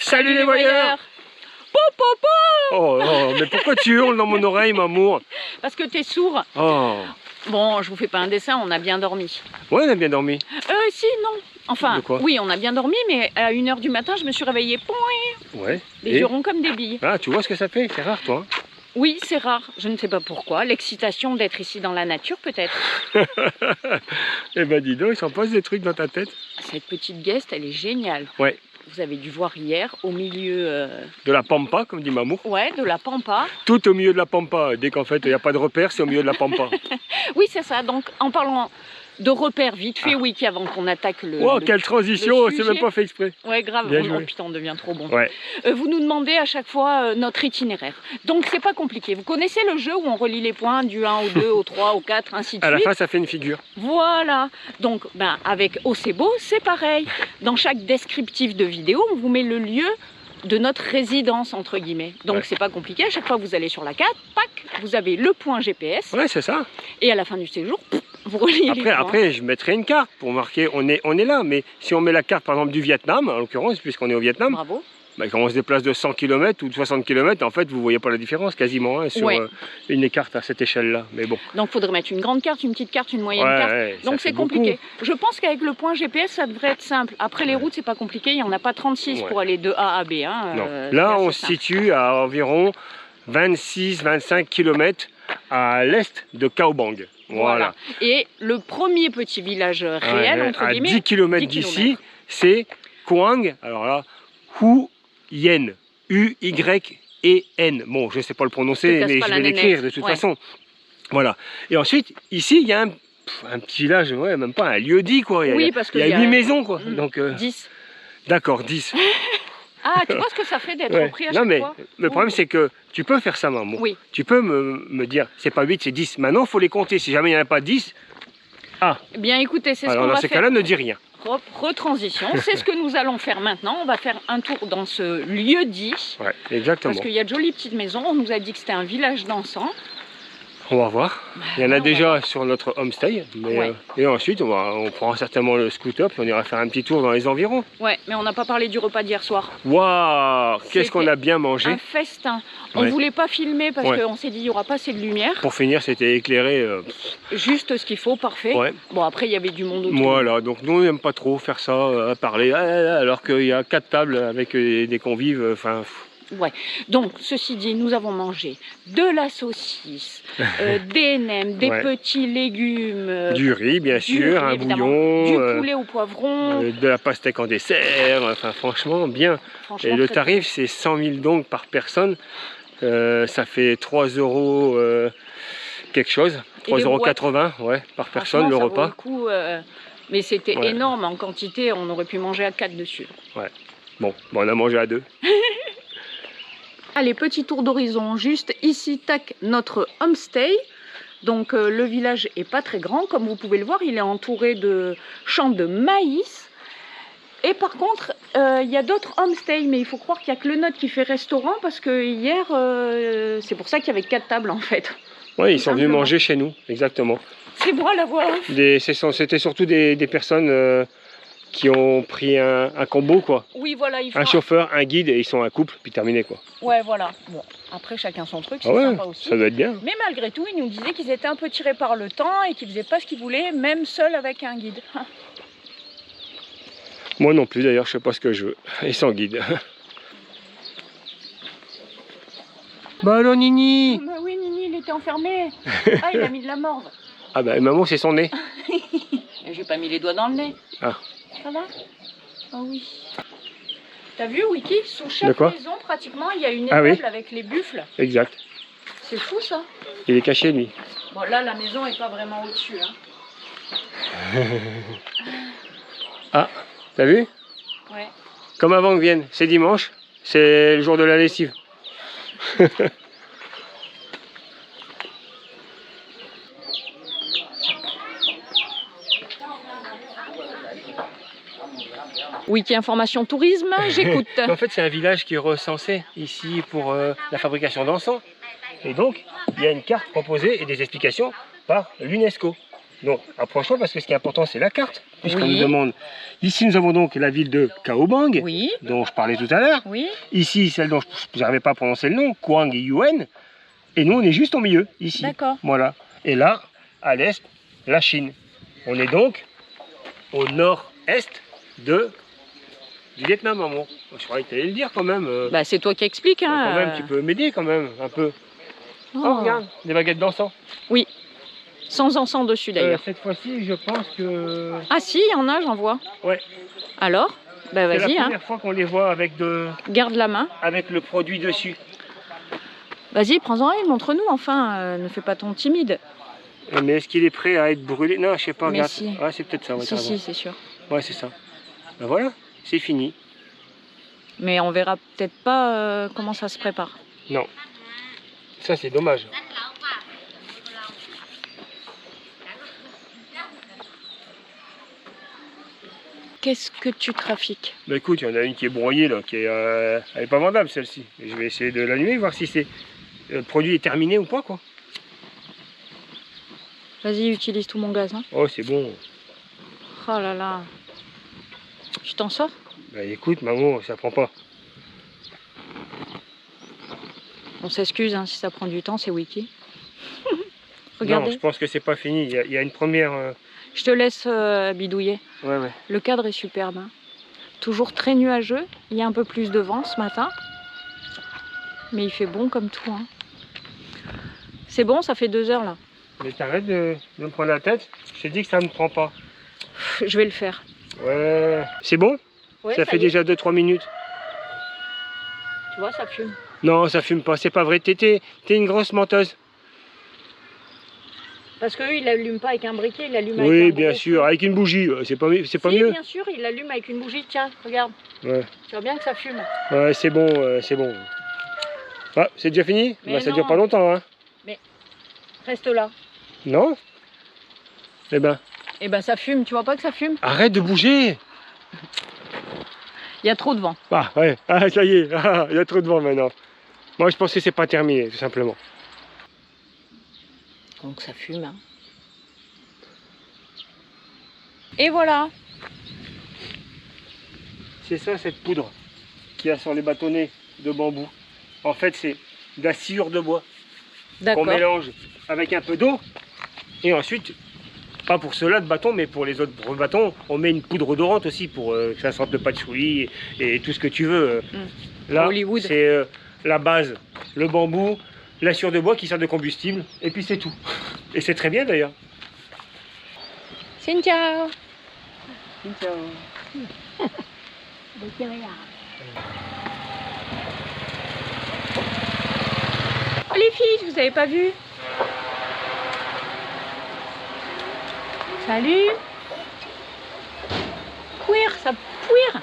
Salut les voyeurs. Po, po, po. Oh, oh, mais pourquoi tu hurles dans mon oreille, Mamour? Parce que t'es sourd. Oh. Bon, je vous fais pas un dessin, on a bien dormi. Ouais, on a bien dormi. Si, non. Enfin, De quoi? oui, on a bien dormi, mais à 1 h du matin, je me suis réveillée. Ouais. Les yeux ronds comme des billes. Ah, tu vois ce que ça fait? C'est rare, toi. Oui, c'est rare. Je ne sais pas pourquoi. L'excitation d'être ici dans la nature, peut-être. Eh ben, dis donc, il s'en passe des trucs dans ta tête. Cette petite guest, elle est géniale. Ouais. Vous avez dû voir hier, au milieu... De la pampa, comme dit Mamour. Ouais, de la pampa. Tout au milieu de la pampa. Dès qu'en fait, il n'y a pas de repère, c'est au milieu de la pampa. Oui, c'est ça. Donc, en parlant de repères vite fait, Wiki, avant qu'on attaque le... Oh, quelle transition, c'est sujet. même pas fait exprès. Ouais, grave. Bien Oh, joué. putain, on devient trop bon. Ouais. Vous nous demandez à chaque fois notre itinéraire. Donc, c'est pas compliqué. Vous connaissez le jeu où on relie les points du 1 au 2, au 3, au 4, ainsi de À la suite. fin, ça fait une figure. Voilà. Donc, ben, avec Ocebo, c'est pareil. Dans chaque descriptif de vidéo, on vous met le lieu de notre résidence, entre guillemets. Donc, Ouais. c'est pas compliqué. À chaque fois que vous allez sur la carte, pac, vous avez le point GPS. Ouais, c'est ça. Et à la fin du séjour, vous reliez les points. Après, je mettrai une carte pour marquer on est là. Mais si on met la carte, par exemple, du Vietnam, en l'occurrence, puisqu'on est au Vietnam, Bravo. bah, quand on se déplace de 100 km ou de 60 km, en fait, vous voyez pas la différence quasiment hein, sur Ouais. une carte à cette échelle-là. Mais bon. Donc, il faudrait mettre une grande carte, une petite carte, une moyenne Ouais, carte. ouais, ça Donc, fait c'est beaucoup. compliqué. Je pense qu'avec le point GPS, ça devrait être simple. Après, les routes, c'est pas compliqué. Il n'y en a pas 36 Ouais. pour aller de A à B. Hein. Non. C'est Là, assez on se simple. situe à environ 26-25 km à l'est de Cao Bang. Voilà. Et le premier petit village réel, Ouais, entre à guillemets, 10 km 10 d'ici, kilomètres. c'est Quang. Alors là, Hu Yen. U-Y-E-N. Bon, je ne sais pas le prononcer, Te casse mais pas je la vais nénette. l'écrire de toute Ouais. façon. Voilà. Et ensuite, ici, il y a un petit village, ouais, même pas un lieu-dit, quoi. Il y a, Oui, parce il y a qu'il y a 8 maisons, quoi. Mm. Donc, 10. d'accord, 10. Ah, tu vois ce que ça fait d'être Ouais. pris à Non, chaque mais fois le problème, c'est que tu peux faire ça, maman. Oui. Tu peux me dire, c'est pas 8, c'est 10. Maintenant, il faut les compter. Si jamais il n'y en a pas 10, Eh bien, écoutez, c'est ce alors qu'on dans va ces faire. cas-là, ne dis rien. Retransition, c'est ce que nous allons faire maintenant. On va faire un tour dans ce lieu dit. Ouais, exactement. Parce qu'il y a de jolies petites maisons. On nous a dit que c'était un village dansant. On va voir. Il y en a ouais, on va déjà voir. sur notre homestay. Mais, Ouais. et ensuite, on prendra certainement le scooter puis on ira faire un petit tour dans les environs. Ouais, mais on n'a pas parlé du repas d'hier soir. Waouh, qu'est-ce qu'on a bien mangé. Un festin. On Ouais. voulait pas filmer parce Ouais. qu'on s'est dit il n'y aura pas assez de lumière. Pour finir, c'était éclairé. Juste ce qu'il faut, parfait. Ouais. Bon, après, il y avait du monde autour. Voilà, donc nous on n'aime pas trop faire ça, à parler, alors qu'il y a 4 tables avec des convives, enfin... Ouais. Donc, ceci dit, nous avons mangé de la saucisse, des nems, des Ouais. petits légumes, du riz, bien du sûr, riz, un évidemment, bouillon, du poulet au poivron. de la pastèque en dessert, enfin franchement bien. Franchement, Et le très, tarif c'est 100 000 dong par personne, ça fait 3 euros quelque chose, Et les 3,80 € ouais, par personne franchement, le ça vaut repas. le coup, mais c'était Ouais. énorme en quantité, on aurait pu manger à 4 dessus. Bon, on a mangé à 2. Allez, petit tour d'horizon, juste ici, tac, notre homestay. Donc le village est pas très grand, comme vous pouvez le voir, il est entouré de champs de maïs. Et par contre, il y a d'autres homestays, mais il faut croire qu'il n'y a que le nôtre qui fait restaurant, parce que hier, c'est pour ça qu'il y avait 4 tables en fait. Oui, ils sont venus Simplement. manger chez nous, exactement. C'est moi la voix off. C'était surtout des personnes qui ont pris un combo, quoi. Oui, voilà, il faut... Un chauffeur, un guide, et ils sont un couple, puis terminé, quoi. Ouais, voilà. Bon, après, chacun son truc, c'est Ah ouais, sympa aussi. ça doit être bien. Mais malgré tout, ils nous disaient qu'ils étaient un peu tirés par le temps et qu'ils faisaient pas ce qu'ils voulaient, même seuls avec un guide. Moi non plus, d'ailleurs, je sais pas ce que je veux. Et sans guide. Bah alors, Nini. Mais oui, Nini, il était enfermé. Ah, il a mis de la morve. Ah bah, maman, c'est son nez. Et j'ai pas mis les doigts dans le nez. Ah. Ça va? Ah oui. T'as vu, Wiki? Sous De chaque quoi? maison, pratiquement, il y a une Ah étable oui. avec les buffles. Exact. C'est fou, ça. Il est caché, lui. Bon, là, la maison est pas vraiment au-dessus. Hein. Ah, t'as vu? Ouais. Comme avant que vienne, c'est dimanche, c'est le jour de la lessive. Wiki Information Tourisme, j'écoute. En fait, c'est un village qui est recensé ici pour la fabrication d'encens. Et donc, il y a une carte proposée et des explications par l'UNESCO. Donc approche-toi parce que ce qui est important c'est la carte. Puisqu'on Oui. nous demande. Ici nous avons donc la ville de Kaobang, Oui, dont je parlais tout à l'heure. oui. Ici celle dont je n'arrivais pas à prononcer le nom, Kuang Yuen. Et nous on est juste au milieu, ici. D'accord. Voilà. Et là, à l'est, la Chine. On est donc au nord-est du Vietnam, maman. Je croyais que tu allais le dire quand même. Bah, c'est toi qui expliques. Hein. Quand même, tu peux m'aider quand même, un peu. Oh, regarde, des baguettes d'encens. Oui, sans encens dessus d'ailleurs. Cette fois-ci, je pense que... Ah si, il y en a, j'en vois. Ouais. Alors, bah C'est vas-y, la hein. première fois qu'on les voit avec, Garde la main. avec le produit dessus. Vas-y, prends-en une, montre-nous enfin. Ne fais pas ton timide. Mais est-ce qu'il est prêt à être brûlé? Non, je sais pas, Mais regarde. si. Ah, c'est peut-être ça, ouais, Si, t'as raison. si, c'est sûr. Ouais, c'est ça. Ben voilà, c'est fini. Mais on verra peut-être pas comment ça se prépare. Non. Ça, c'est dommage. Qu'est-ce que tu trafiques? Bah écoute, il y en a une qui est broyée là, elle est pas vendable celle-ci. Je vais essayer de l'annuler, voir si le produit est terminé ou pas quoi. Vas-y, utilise tout mon gaz. Hein. Oh c'est bon. Oh là là. Tu t'en sors? Bah écoute maman, ça prend pas. On s'excuse hein, si ça prend du temps, c'est Wiki. Non, Regardez. je pense que c'est pas fini. Il y a une première. Je te laisse bidouiller. Ouais ouais. Le cadre est superbe. Hein. Toujours très nuageux. Il y a un peu plus de vent ce matin. Mais il fait bon comme tout. Hein. C'est bon, ça fait 2 heures là. Mais t'arrêtes de me prendre la tête. Je t'ai dit que ça me prend pas. Je vais le faire. Ouais. C'est bon? Ouais, ça fait y est. déjà 2-3 minutes. Tu vois, ça fume. Non, ça fume pas. C'est pas vrai. T'es une grosse menteuse. Parce qu'eux, ils l'allument pas avec un briquet, ils l'allument avec un Oui, gros bien feu. sûr. Avec une bougie. C'est pas Si, mieux? bien sûr, ils l'allument avec une bougie. Tiens, regarde. Ouais. Tu vois bien que ça fume. Ouais, c'est bon, c'est bon. Ah, c'est déjà fini? Mais Bah, ça non. dure pas longtemps, hein? Reste là. Non? Eh ben, Et ben ça fume, tu vois pas que ça fume? arrête de bouger! Il y a trop de vent. Ah, ouais, ah, ça y est, ah, il y a trop de vent maintenant. Moi, je pensais que c'est pas terminé, tout simplement. Donc ça fume. Hein. Et voilà. C'est ça, cette poudre qu'il y a sur les bâtonnets de bambou. En fait, c'est de la sciure de bois qu'on D'accord. mélange avec un peu d'eau. Et ensuite, pas pour ceux-là de bâton, mais pour les autres bâtons, on met une poudre odorante aussi pour que ça sorte de patchouli et tout ce que tu veux. Là, Hollywood. c'est la base, le bambou, la sciure de bois qui sert de combustible, et puis c'est tout. Et c'est très bien d'ailleurs. Cynthia. Oh les filles, je vous avais pas vu. Salut. Pouir, ça pouire.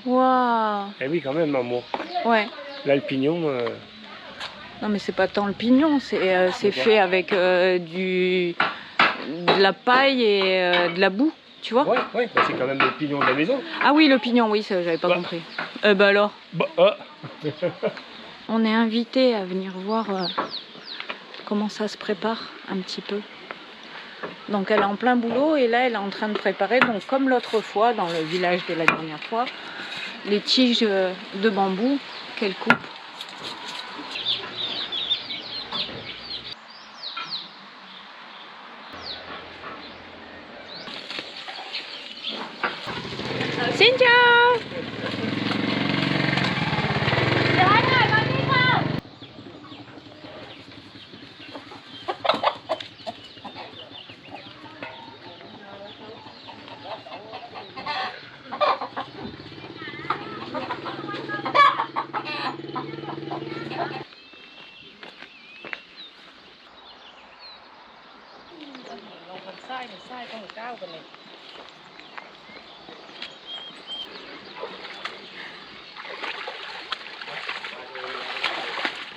Waouh. Eh oui, quand même, amour. Ouais. Là, le pignon, Non mais c'est pas tant le pignon, c'est fait avec de la paille et de la boue, tu vois. ouais, bah, c'est quand même le pignon de la maison. Ah oui, le pignon, oui, ça j'avais pas Bah. compris. Bah alors, Bah, ah. on est invité à venir voir comment ça se prépare un petit peu. Donc elle est en plein boulot et là elle est en train de préparer, donc comme l'autre fois dans le village de la dernière fois, les tiges de bambou qu'elle coupe. Cynthia!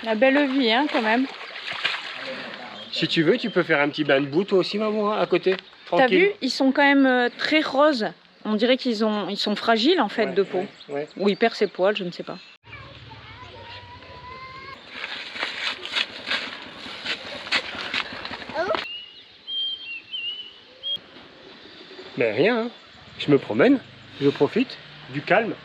La belle vie, hein, quand même. Si tu veux, tu peux faire un petit bain de boue toi aussi, maman, hein, à côté. T'as Tranquille. vu, ils sont quand même très roses. On dirait ils sont fragiles en fait Ouais, de peau. ouais. Ou il perd ses poils, je ne sais pas. Mais rien, hein. Je me promène, je profite du calme.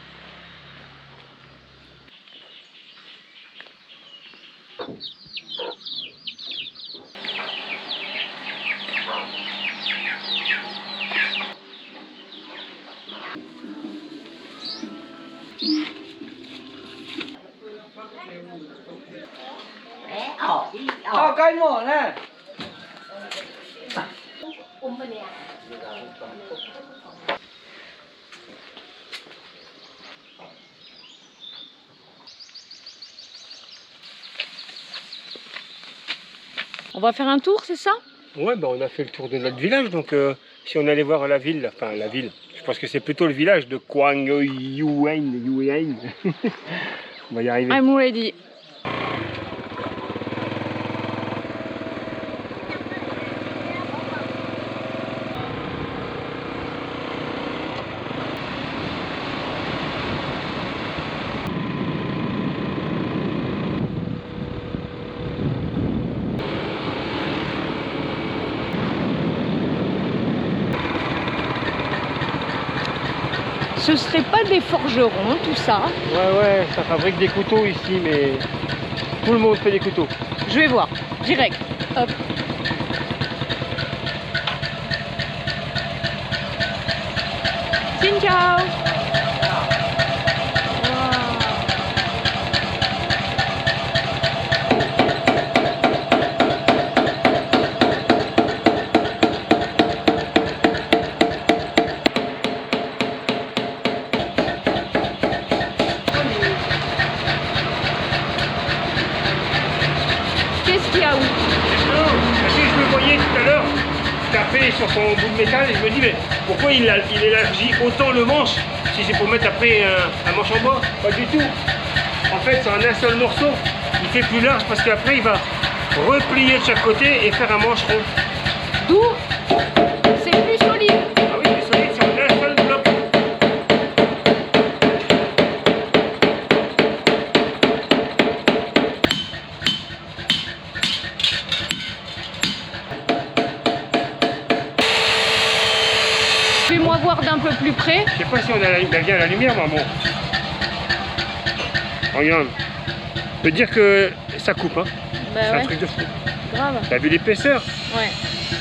Ao cái mỏ này. On va faire un tour, c'est ça? Ouais, bah on a fait le tour de notre village, donc si on allait voir la ville, enfin la ville, je pense que c'est plutôt le village de Quang Yuan. On va y arriver. I'm ready. Ce serait pas des forgerons, tout ça? Ouais, ça fabrique des couteaux ici, mais tout le monde fait des couteaux. Je vais voir, direct. Hop. Xin chào. Qu'est-ce qu'il y a où? Parce que je le voyais tout à l'heure taper sur son bout de métal et je me dis mais pourquoi il élargit autant le manche si c'est pour mettre après un manche en bois? Pas du tout. En fait c'est en un seul morceau. Il fait plus large parce qu'après il va replier de chaque côté et faire un manche rond. D'où c'est plus solide. Ah oui, plus solide, c'est en un seul bloc. Fais-moi voir d'un peu plus près. Je sais pas si on a bien la lumière, maman. Regarde. Je peux dire que ça coupe, hein. Bah C'est un ouais, truc de fou. grave. T'as vu l'épaisseur? Ouais.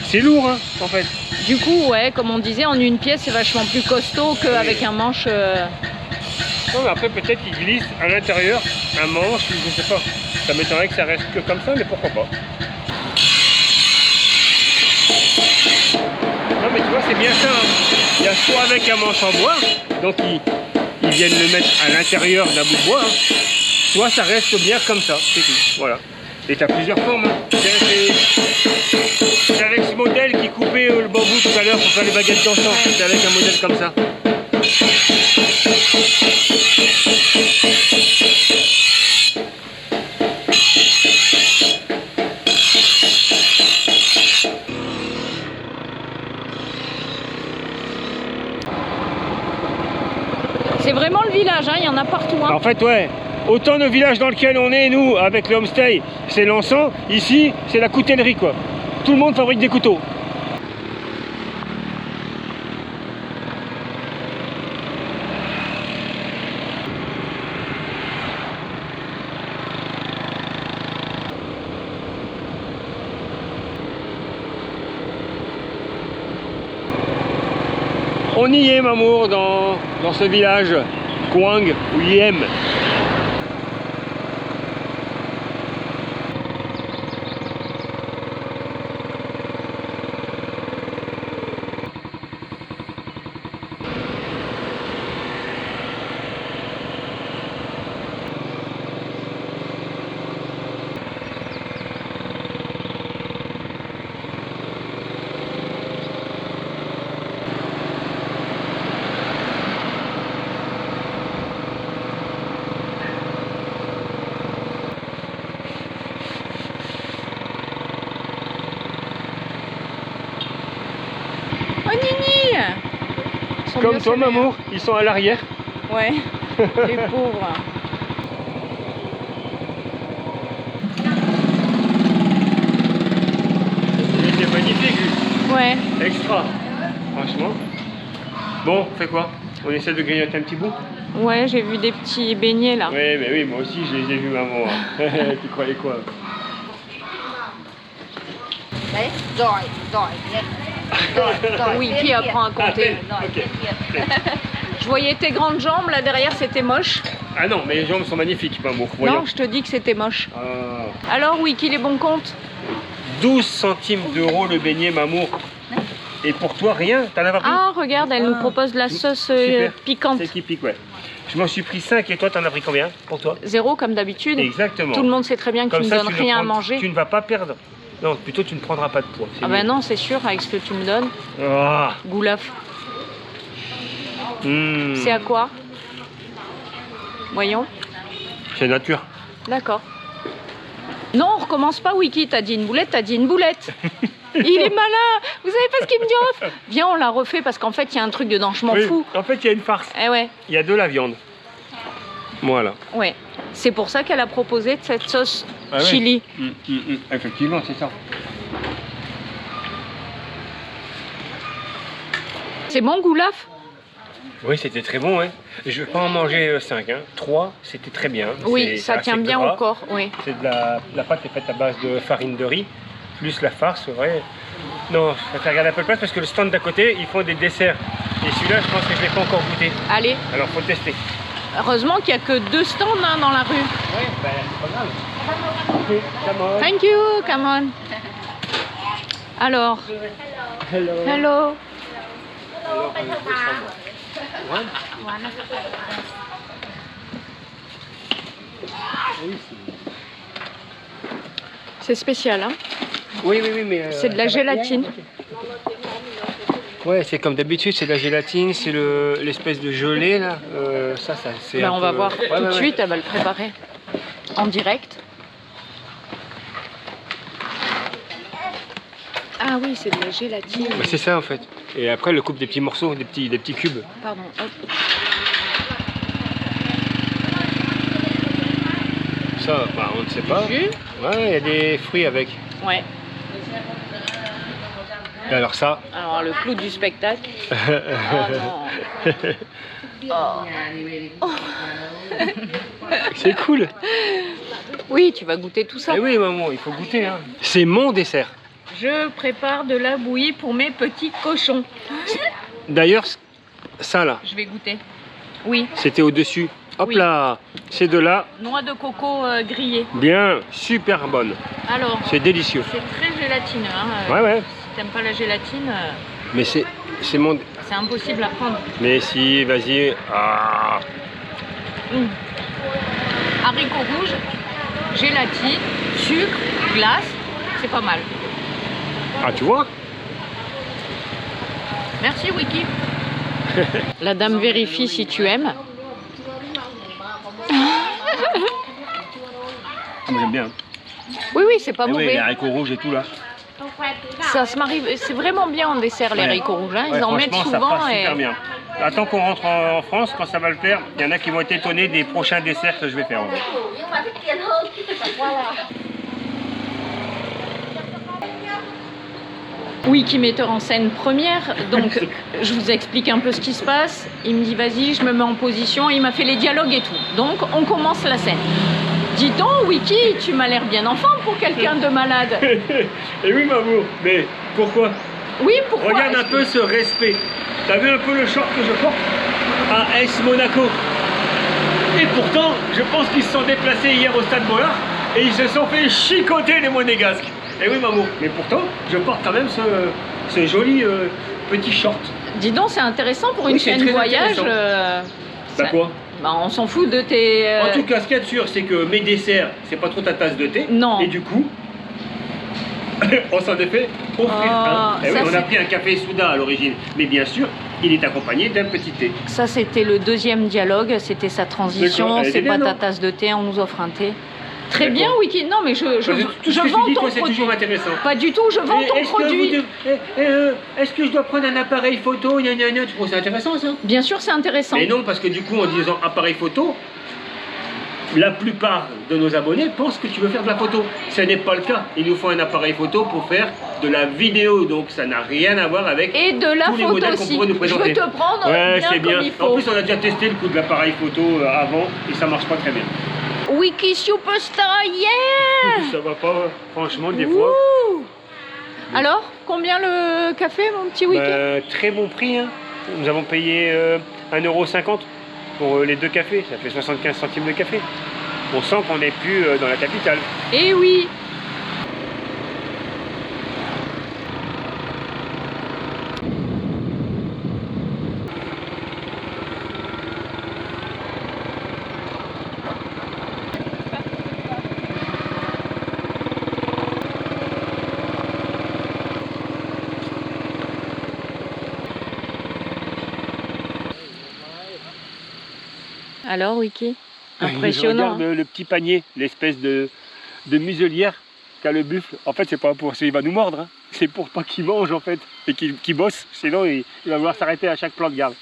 C'est lourd, hein, en fait. Du coup, ouais, comme on disait, en une pièce, c'est vachement plus costaud qu'avec un manche. Non, mais après, peut-être qu'il glisse à l'intérieur un manche, je sais pas. Ça m'étonnerait que ça reste que comme ça, mais pourquoi pas. Non, mais tu vois, c'est bien ça. Hein. Il y a soit avec un manche en bois, donc ils viennent le mettre à l'intérieur d'un bout de bois, hein. Soit ça reste bien comme ça, c'est tout. Voilà. Et tu as plusieurs formes. Hein. C'est avec ce modèle qui coupait le bambou tout à l'heure pour faire les baguettes d'encens. C'est avec un modèle comme ça. C'est vraiment le village, hein, il y en a partout. Hein. En fait, ouais. Autant le village dans lequel on est, nous, avec le homestay, c'est l'encens. Ici, c'est la coutellerie, quoi. Tout le monde fabrique des couteaux. On y est, Mamour, dans ce village, Quang ou Yem. Oh Nini! Ils sont Comme bien toi, sonnés, Mamour, ils sont à l'arrière. hein. Ouais, les pauvres. C'est magnifique, Ouais. extra. Franchement. Bon, on fait quoi? On essaie de grignoter un petit bout? Ouais, j'ai vu des petits beignets là. Oui, mais oui, moi aussi je les ai vus, maman. Tu croyais quoi? Đấy, giỏi, giỏi lên. Giỏi, giỏi. Oui, qui apprend à compter. Giỏi, Ok. tiếp. Je voyais tes grandes jambes, là derrière c'était moche. Ah non, mais les jambes sont magnifiques, maman. Voyons. Non, je te dis que c'était moche. Ah. Alors Wiki, les bons comptes? 12 centimes d'euros le beignet, maman. Et pour toi, rien? T'en as pas pris? Ah, regarde, elle nous Ah. propose de la sauce Super. piquante. C'est qui pique, ouais. Je m'en suis pris 5 et toi, t'en as pris combien pour toi? 0 comme d'habitude. Exactement. Tout le monde sait très bien que Comme tu me ça, donnes tu ne rien à prends- manger. Tu ne vas pas perdre. Non, plutôt tu ne prendras pas de poids. Ah bah non, c'est sûr, avec ce que tu me donnes. Ah. Goulaf. Mmh. C'est à quoi? Voyons. C'est nature. D'accord. Non, on recommence pas, Wiki. T'as dit une boulette, t'as dit une boulette. Il est malin. Vous savez pas ce qu'il me dit en off? Viens, on la refait parce qu'en fait, il y a un truc dedans. Je m'en Oui, fous. en fait, il y a une farce. Eh ouais, Il y a de la viande. Voilà. ouais. C'est pour ça qu'elle a proposé cette sauce Ah ouais. chili. Effectivement, c'est ça. C'est bon, Goulaf? Oui, c'était très bon. Hein. Je ne vais pas en manger 5. Hein. 3, c'était très bien. Oui, C'est ça assez tient bien gras. au corps. Oui. C'est de la pâte est faite à base de farine de riz, plus la farce, ouais. Non, je vais regarder un peu de place parce que le stand d'à côté, ils font des desserts. Et celui-là, je pense que je ne l'ai pas encore goûté. Allez. Alors, faut tester. Heureusement qu'il n'y a que 2 stands hein, dans la rue. Oui, ben, c'est pas grave. Ok, come on. Thank you, come on. Alors, Hello. hello. Alors, on va descendre. Ouais. Oui, C'est spécial, hein? oui, mais... C'est de la gélatine. Ouais, c'est comme d'habitude, c'est de la gélatine, c'est l'espèce de gelée là. Ça c'est. Ben, un on va peu- voir Ouais, tout de ouais, suite, elle va le préparer en direct. Ah oui, c'est de la gélatine. Ouais. C'est ça en fait. Et après, elle le coupe des petits morceaux, des petits cubes. Pardon, hop. Ça, bah, on ne sait pas. Jus. Ouais, il y a des fruits avec. Ouais. Et alors ça. Alors le clou du spectacle. Oh non. C'est cool. Oui, tu vas goûter tout ça. Eh oui, maman, il faut goûter. Hein. C'est mon dessert. Je prépare de la bouillie pour mes petits cochons. D'ailleurs, ça là, Je vais goûter. Oui, c'était au-dessus. Hop Oui. là, c'est de là. noix de coco grillée. Bien, super bonne. Alors, C'est délicieux. c'est très gélatineux. Hein. Ouais, ouais. Si t'aimes pas la gélatine, Mais c'est mon. c'est impossible à prendre. Mais si, vas-y. Ah. Haricots rouges, gélatine, sucre, glace, c'est pas mal. Ah, tu vois? Merci Wiki. La dame vérifie si tu aimes. Moi j'aime bien. Oui, oui, c'est pas Eh oui, mauvais. les haricots rouges et tout là. Ça se marie, c'est vraiment bien en dessert les Ouais. haricots rouges. Hein. Ils Ouais, en mettent franchement, ça souvent passe et super bien. Attends qu'on rentre en France, quand ça va le faire, il y en a qui vont être étonnés des prochains desserts que je vais faire. En fait. Nhưng mà thích tiền hơn. oui, qui metteur en scène première. Donc, je vous explique un peu ce qui se passe. Il me dit, vas-y, je me mets en position. Il m'a fait les dialogues et tout. Donc, on commence la scène. Dis donc, Wiki, tu m'as l'air bien en forme pour quelqu'un de malade. Et oui, Mamour, mais pourquoi? Oui, pourquoi? Regarde un peu ce respect. T'as vu un peu le short que je porte à S Monaco. Et pourtant, je pense qu'ils se sont déplacés hier au stade Bollard et ils se sont fait chicoter les Monégasques. Et oui, Mamour, mais pourtant, je porte quand même ce joli petit short. Dis donc, c'est intéressant pour une Oui, c'est chaîne très voyage. intéressant. Bah ça- quoi? Bah, on s'en fout de tes... En tout cas, ce qu'il y a de sûr, c'est que mes desserts, c'est pas trop ta tasse de thé. Non. Et du coup, on s'en est fait offrir. Ah, Eh oui, ça, on a c'est- pris un café Souda à l'origine. Mais bien sûr, il est accompagné d'un petit thé. Ça, c'était le deuxième dialogue, c'était sa transition. D'accord, elle C'est était pas bien, ta non tasse de thé, on nous offre un thé. Très D'accord. bien, Wiki. Non, mais je Tout ce que je vends dis, ton toi, c'est produit. toujours intéressant. Pas du tout, je vends ton Est-ce que produit. Est-ce que je dois prendre un appareil photo? Gna, gna, gna. Tu trouves ça intéressant ça? Bien sûr, c'est intéressant. Mais non, parce que du coup, en disant appareil photo, la plupart de nos abonnés pensent que tu veux faire de la photo. Ce n'est pas le cas. Il nous faut un appareil photo pour faire de la vidéo. Donc ça n'a rien à voir avec Et de la tous les photo modèles qu'on aussi. pourrait nous Je présenter. veux te prendre Ouais, bien c'est bien. comme il faut. En plus, on a déjà testé le coup de l'appareil photo avant et ça marche pas très bien. Wiki Superstar, yeah. Ça va pas, franchement, des fois. Ouh. Alors, combien le café, mon petit Wiki? Très bon prix. Hein. Nous avons payé 1,50 € pour les 2 cafés. Ça fait 75 centimes de café. On sent qu'on n'est plus dans la capitale. Eh oui. Alors, Wiki? Impressionnant. Regarde le petit panier, l'espèce de muselière qu'a le buffle. En fait, c'est pas pour... Il va nous mordre. Hein. C'est pour pas qu'il mange, en fait, et qu'il bosse. Sinon, il va vouloir s'arrêter à chaque plan de garde.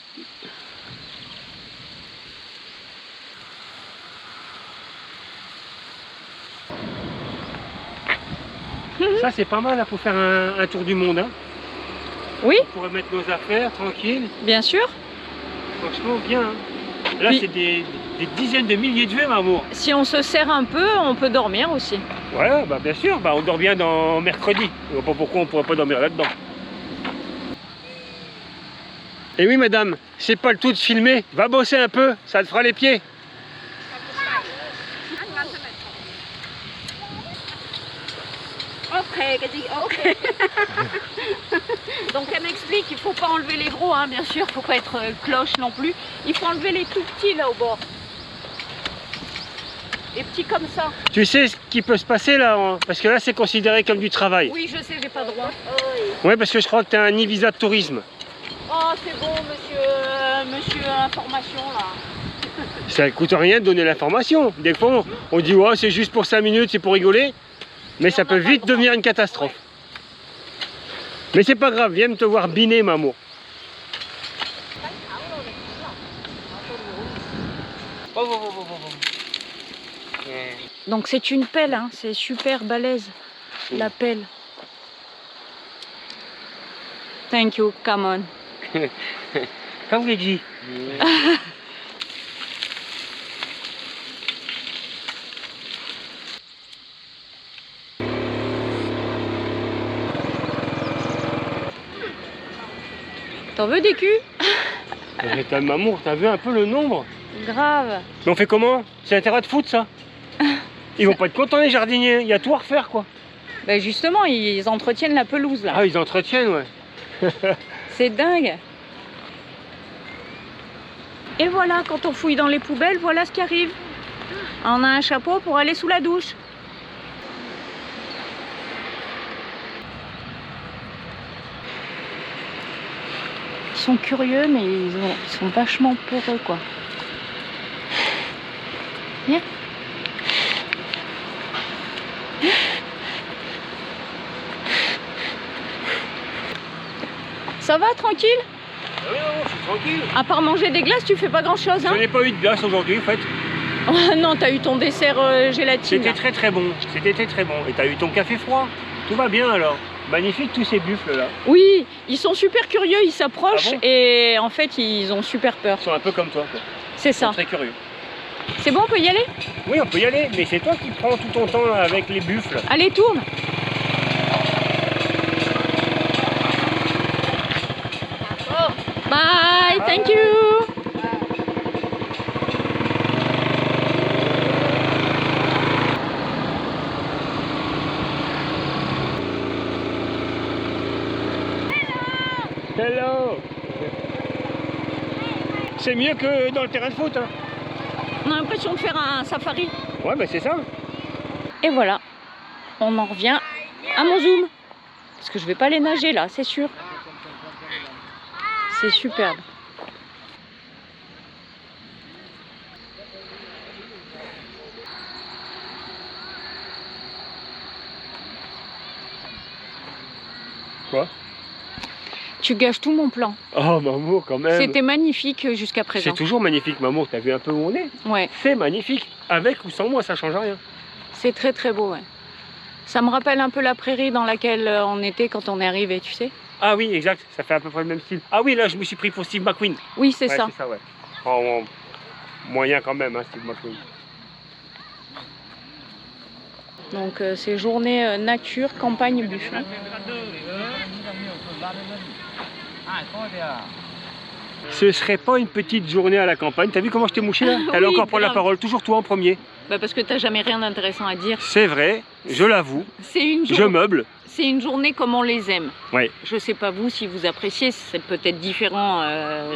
Ça, c'est pas mal là, pour faire un tour du monde. Hein. Oui, On pourrait mettre nos affaires tranquilles. bien sûr. Franchement, bien. Hein. Là, Puis- c'est des dizaines de milliers de vues, Mamour. Si on se serre un peu, on peut dormir aussi. Ouais, bah bien sûr. Bah, on dort bien dans mercredi. Je vois pas pourquoi on pourrait pas dormir là-dedans. Et oui, madame, c'est pas le tout de filmer. Va bosser un peu, ça te fera les pieds. Ok. Donc elle m'explique qu'il faut pas enlever les gros, hein, bien sûr, faut pas être cloche non plus. Il faut enlever les tout petits là au bord. Les petits comme ça. Tu sais ce qui peut se passer là, hein, parce que là c'est considéré comme du travail. Oui, je sais, j'ai pas droit. Ouais, parce que je crois que tu as un e-visa de tourisme. Oh, c'est bon, monsieur information là. Ça coûte rien de donner l'information. Des fois, on dit ouais, c'est juste pour 5 minutes, c'est pour rigoler. Mais ça peut vite devenir une catastrophe. Mais c'est pas grave, viens me te voir biner, maman. Donc c'est une pelle, hein, c'est super balèze, la pelle. Thank you, come on. Comme vous l'avez dit. T'en veux des culs? T'as Mamour, t'as vu un peu le nombre? Grave. Mais on fait comment? C'est un terrain de foot ça? Ils vont pas être contents les jardiniers, il y a tout à refaire quoi. Ben justement, ils entretiennent la pelouse là. Ah, ils entretiennent, ouais. C'est dingue. Et voilà, quand on fouille dans les poubelles, voilà ce qui arrive. On a un chapeau pour aller sous la douche. Ils sont curieux, mais ils sont vachement peureux, quoi. Viens. Ça va, tranquille? Ah oui, non, je suis tranquille. À part manger des glaces, tu fais pas grand chose, hein? J'en ai pas eu de glace aujourd'hui en fait. Oh, non, t'as eu ton dessert gélatine. C'était très très bon. C'était très bon. Et t'as eu ton café froid. Tout va bien alors. Magnifique tous ces buffles là. Oui, ils sont super curieux, ils s'approchent Ah bon? et en fait ils ont super peur. Ils sont un peu comme toi quoi. C'est Ils sont ça. très curieux. C'est bon, on peut y aller? Oui, on peut y aller, mais c'est toi qui prends tout ton temps là, avec les buffles. Allez, tourne. Bye, thank you. Hello. C'est mieux que dans le terrain de foot. Hein. On a l'impression de faire un safari. Ouais, bah c'est ça. Et voilà, on en revient à mon zoom. Parce que je vais pas aller nager là, c'est sûr. C'est superbe. Quoi? Tu gâches tout mon plan. Oh, Mamour, quand même. C'était magnifique jusqu'à présent. C'est toujours magnifique, Mamour. T'as vu un peu où on est? Ouais, C'est magnifique. Avec ou sans moi, ça change rien. c'est très très beau, ouais. Ça me rappelle un peu la prairie dans laquelle on était quand on est arrivé, tu sais. Ah oui, exact. Ça fait à peu près le même style. Ah oui, là, je me suis pris pour Steve McQueen. Oui, c'est Ouais, ça. c'est ça, ouais. Oh, moyen quand même, hein, Steve McQueen. Donc c'est journée nature, campagne, buffle. Ce serait pas une petite journée à la campagne? T'as vu comment je t'ai mouché là? T'allais Oui, encore prendre la grave. parole, toujours toi en premier. Bah parce que t'as jamais rien d'intéressant à dire. C'est vrai, je l'avoue, C'est une, je meuble. c'est une journée comme on les aime. Ouais. Je sais pas vous si vous appréciez, c'est peut-être différent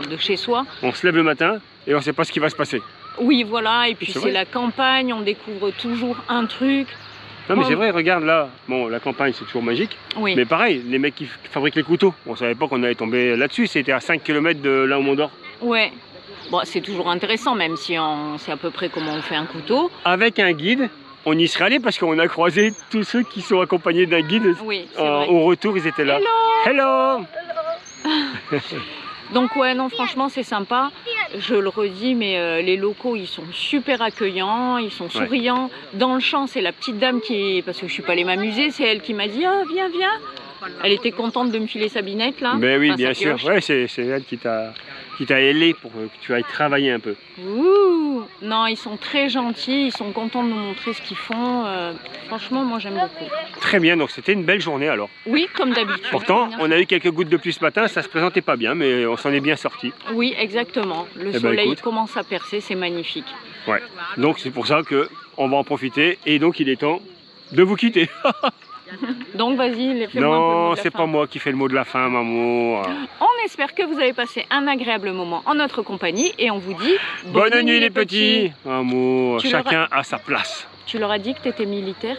de chez soi. On se lève le matin et on sait pas ce qui va se passer. Oui, voilà, et puis C'est c'est vrai. la campagne, on découvre toujours un truc. Non mais Ouais. c'est vrai, regarde là, bon la campagne c'est toujours magique, Oui, mais pareil, les mecs qui fabriquent les couteaux, on savait pas qu'on allait tomber là-dessus, c'était à 5 km de là où on dort. ouais. Bon, c'est toujours intéressant, même si on sait à peu près comment on fait un couteau. Avec un guide, on y serait allé parce qu'on a croisé tous ceux qui sont accompagnés d'un guide. Oui, c'est vrai. Au retour, ils étaient là. Hello! Hello! Donc ouais, non, franchement, c'est sympa. Je le redis, mais les locaux, ils sont super accueillants, ils sont souriants. Dans le champ, c'est la petite dame qui est... Parce que je suis pas allée m'amuser, c'est elle qui m'a dit « Ah, viens, viens !» Elle était contente de me filer sa binette, là. Ben oui, Enfin, bien sa sûr. pioche. Ouais, c'est elle qui t'a ailé pour que tu ailles travailler un peu. Ouh. Non, ils sont très gentils, ils sont contents de nous montrer ce qu'ils font. Franchement, moi, j'aime beaucoup. Très bien, donc c'était une belle journée alors. Oui, comme d'habitude. Pourtant, on a eu quelques gouttes de pluie ce matin, ça se présentait pas bien, mais on s'en est bien sorti. Oui, exactement. Le ben, soleil écoute. commence à percer, c'est magnifique. Ouais. Donc c'est pour ça que on va en profiter et donc il est temps de vous quitter. Donc, vas-y, fais-moi un peu le mot Non, de la c'est fin. pas moi qui fais le mot de la fin, maman. On espère que vous avez passé un agréable moment en notre compagnie et on vous dit Bonne nuit les petits. Amour, Tu leur as- chacun a sa place. Tu leur as dit que tu étais militaire?